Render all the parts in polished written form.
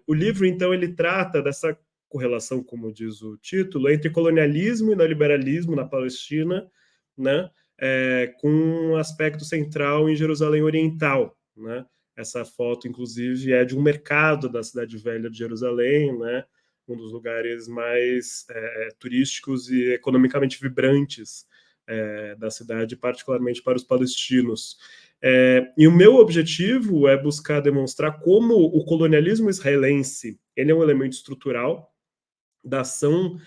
O livro, então, ele trata dessa correlação, como diz o título, entre colonialismo e neoliberalismo na Palestina, né, com um aspecto central em Jerusalém Oriental, né? Essa foto, inclusive, é de um mercado da Cidade Velha de Jerusalém, né? Um dos lugares mais turísticos e economicamente vibrantes da cidade, particularmente para os palestinos. E o meu objetivo é buscar demonstrar como o colonialismo israelense ele é um elemento estrutural da ação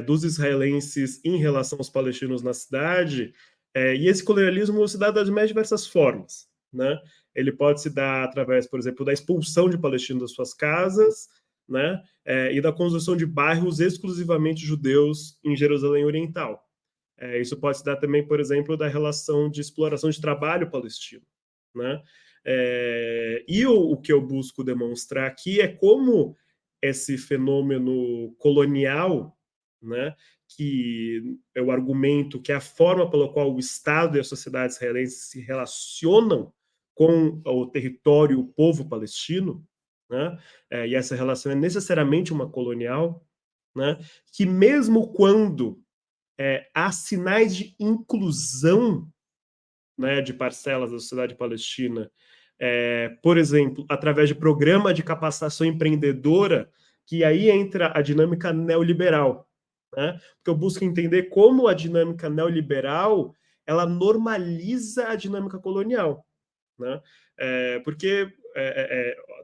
dos israelenses em relação aos palestinos na cidade, e esse colonialismo se dá das mais diversas formas, né? Ele pode se dar através, por exemplo, da expulsão de palestinos das suas casas, né? E da construção de bairros exclusivamente judeus em Jerusalém Oriental. Isso pode se dar também, por exemplo, da relação de exploração de trabalho palestino, né? E o que eu busco demonstrar aqui é como esse fenômeno colonial, né, que é o argumento que é a forma pela qual o Estado e a sociedade israelense se relacionam com o território, o povo palestino, né, e essa relação é necessariamente uma colonial, né, que mesmo quando há sinais de inclusão, né, de parcelas da sociedade palestina, por exemplo, através de programa de capacitação empreendedora, que aí entra a dinâmica neoliberal, né? Porque eu busco entender como a dinâmica neoliberal ela normaliza a dinâmica colonial, né? Porque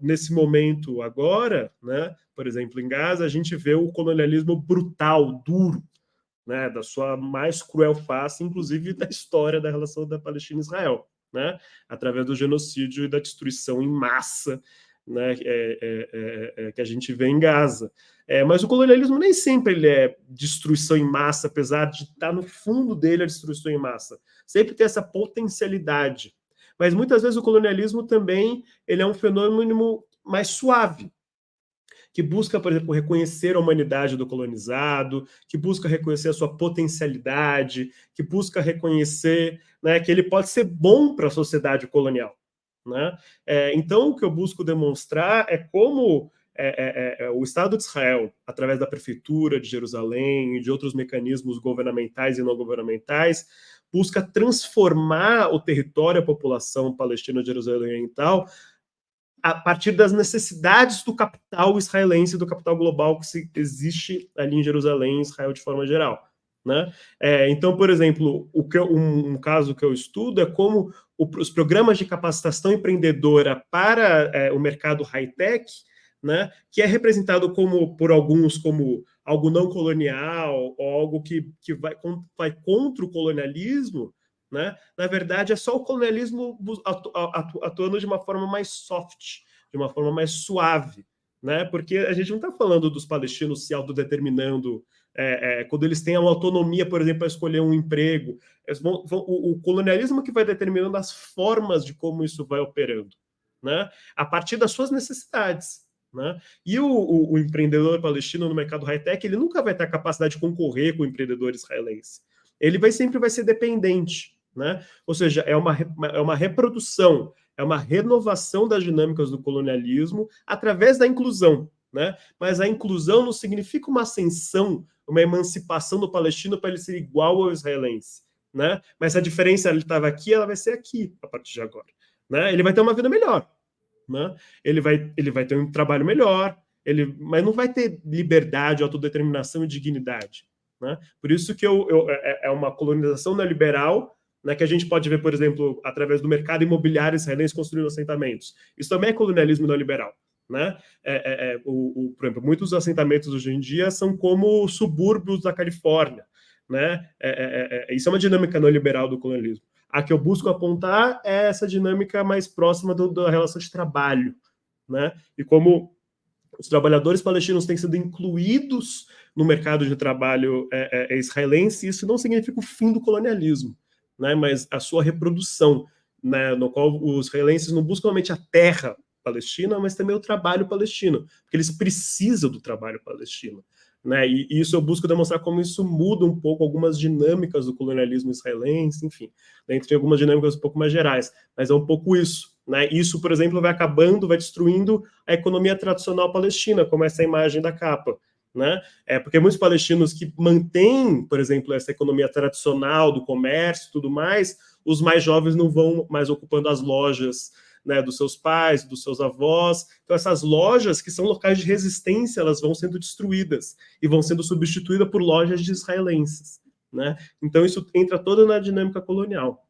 nesse momento agora, né, por exemplo, em Gaza, a gente vê o colonialismo brutal, duro, né, da sua mais cruel face, inclusive da história da relação da Palestina e Israel, né, através do genocídio e da destruição em massa, né, que a gente vê em Gaza. Mas o colonialismo nem sempre ele é destruição em massa, apesar de estar no fundo dele a destruição em massa. Sempre tem essa potencialidade. Mas muitas vezes o colonialismo também ele é um fenômeno mais suave, que busca, por exemplo, reconhecer a humanidade do colonizado, que busca reconhecer a sua potencialidade, que busca reconhecer, né, que ele pode ser bom para a sociedade colonial, né? Então, o que eu busco demonstrar é como o Estado de Israel, através da Prefeitura de Jerusalém e de outros mecanismos governamentais e não governamentais, busca transformar o território, a população palestina de Jerusalém Oriental, a partir das necessidades do capital israelense, do capital global que existe ali em Jerusalém, em Israel de forma geral, né? Então, por exemplo, um caso que eu estudo é como os programas de capacitação empreendedora para o mercado high-tech, né, que é representado por alguns como algo não colonial, ou algo que vai contra o colonialismo, né? Na verdade, é só o colonialismo atuando de uma forma mais soft, de uma forma mais suave, né? Porque a gente não está falando dos palestinos se autodeterminando quando eles têm uma autonomia, por exemplo, para escolher um emprego. O colonialismo que vai determinando as formas de como isso vai operando, né? A partir das suas necessidades. Né? E o empreendedor palestino no mercado high-tech, ele nunca vai ter a capacidade de concorrer com o empreendedor israelense. Ele sempre vai ser dependente. Né? Ou seja, é uma reprodução, é uma renovação das dinâmicas do colonialismo através da inclusão. Né? Mas a inclusão não significa uma ascensão, uma emancipação do palestino para ele ser igual ao israelense. Né? Mas a diferença, ele estava aqui, ela vai ser aqui a partir de agora. Né? Ele vai ter uma vida melhor. Né? Ele vai ter um trabalho melhor, mas não vai ter liberdade, autodeterminação e dignidade. Né? Por isso que é uma colonização neoliberal, né, que a gente pode ver, por exemplo, através do mercado imobiliário israelense construindo assentamentos. Isso também é colonialismo neoliberal. Né? Por exemplo, muitos assentamentos hoje em dia são como subúrbios da Califórnia. Né? Isso é uma dinâmica neoliberal do colonialismo. A que eu busco apontar é essa dinâmica mais próxima da relação de trabalho, né? E como os trabalhadores palestinos têm sido incluídos no mercado de trabalho israelense, isso não significa o fim do colonialismo, né? Mas a sua reprodução, né? No qual os israelenses não buscam somente a terra palestina, mas também o trabalho palestino, porque eles precisam do trabalho palestino. Né? E isso eu busco demonstrar como isso muda um pouco algumas dinâmicas do colonialismo israelense, enfim, entre algumas dinâmicas um pouco mais gerais, mas é um pouco isso, né? Isso, por exemplo, vai acabando, vai destruindo a economia tradicional palestina, como essa imagem da capa, né? Porque muitos palestinos que mantêm, por exemplo, essa economia tradicional do comércio e tudo mais, os mais jovens não vão mais ocupando as lojas, né, dos seus pais, dos seus avós. Então, essas lojas, que são locais de resistência, elas vão sendo destruídas e vão sendo substituídas por lojas de israelenses, né? Então, isso entra toda na dinâmica colonial.